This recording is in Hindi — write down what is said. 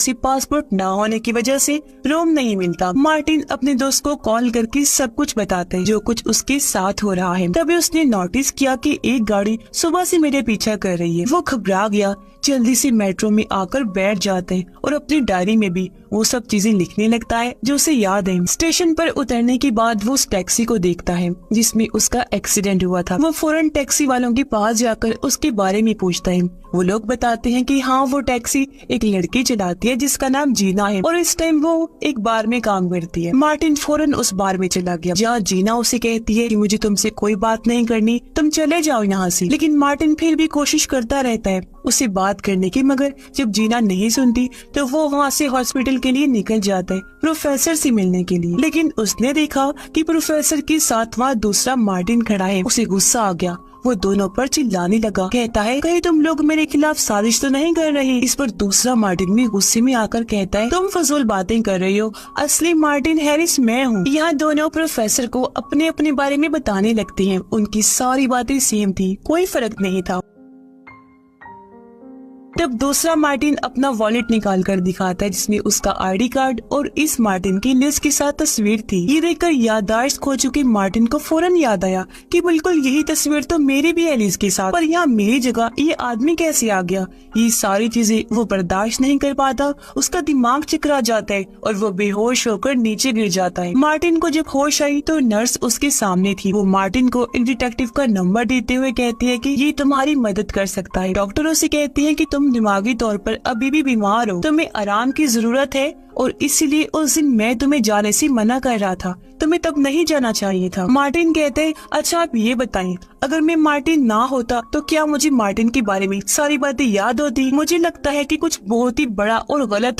उसे पासपोर्ट न होने की वजह से रोम नहीं मिलता। मार्टिन अपने दोस्त को कॉल करके सब कुछ बताते हैं जो कुछ उसके साथ हो रहा है। तभी उसने नोटिस किया कि एक गाड़ी सुबह से मेरे पीछा कर रही है। वो घबरा गया, जल्दी से मेट्रो में आकर बैठ जाते हैं और अपनी डायरी में भी वो सब चीजें लिखने लगता है जो उसे याद है। स्टेशन पर उतरने के बाद वो उस टैक्सी को देखता है जिसमें उसका एक्सीडेंट हुआ था। वो फौरन टैक्सी वालों के पास जाकर उसके बारे में पूछता है। वो लोग बताते हैं कि हाँ, वो टैक्सी एक लड़की चलाती है जिसका नाम जीना है और इस टाइम वो एक बार में काम करती है। मार्टिन फौरन उस बार में चला गया जहाँ जीना उसे कहती है कि मुझे तुमसे कोई बात नहीं करनी, तुम चले जाओ यहाँ से। लेकिन मार्टिन फिर भी कोशिश करता रहता है उसे बात करने की, मगर जब जीना नहीं सुनती तो वो वहाँ से हॉस्पिटल के लिए निकल जाता है प्रोफेसर से मिलने के लिए। लेकिन उसने देखा कि प्रोफेसर के साथ वहाँ दूसरा मार्टिन खड़ा है। उसे गुस्सा आ गया, वो दोनों पर चिल्लाने लगा, कहता है कहीं तुम लोग मेरे खिलाफ साजिश तो नहीं कर रहे। इस पर दूसरा मार्टिन भी गुस्से में आकर कहता है तुम फजूल बातें कर रही हो, असली मार्टिन हैरिस मैं हूँ। यहाँ दोनों प्रोफेसर को अपने अपने बारे में बताने लगते हैं। उनकी सारी बातें सेम थी, कोई फर्क नहीं था। तब दूसरा मार्टिन अपना वॉलेट निकाल कर दिखाता है जिसमें उसका आईडी कार्ड और इस मार्टिन की लिज के साथ तस्वीर थी। ये देखकर याददाश्त खो चुके मार्टिन को फौरन याद आया कि बिल्कुल यही तस्वीर तो मेरी भी है लिज के साथ, पर यहाँ मेरी जगह ये आदमी कैसे आ गया। ये सारी चीजें वो बर्दाश्त नहीं कर पाता, उसका दिमाग चकरा जाता है और वो बेहोश होकर नीचे गिर जाता है। मार्टिन को जब होश आई तो नर्स उसके सामने थी। वो मार्टिन को एक डिटेक्टिव का नंबर देते हुए कहती है कि ये तुम्हारी मदद कर सकता है। डॉक्टर उसे कहती है कि तुम दिमागी तौर पर अभी भी बीमार हो, तुम्हें आराम की जरूरत है और इसीलिए उस दिन मैं तुम्हें जाने से मना कर रहा था, तुम्हें तब नहीं जाना चाहिए था। मार्टिन कहते हैं अच्छा आप ये बताएं, अगर मैं मार्टिन ना होता तो क्या मुझे मार्टिन के बारे में सारी बातें याद होती। मुझे लगता है कि कुछ बहुत ही बड़ा और गलत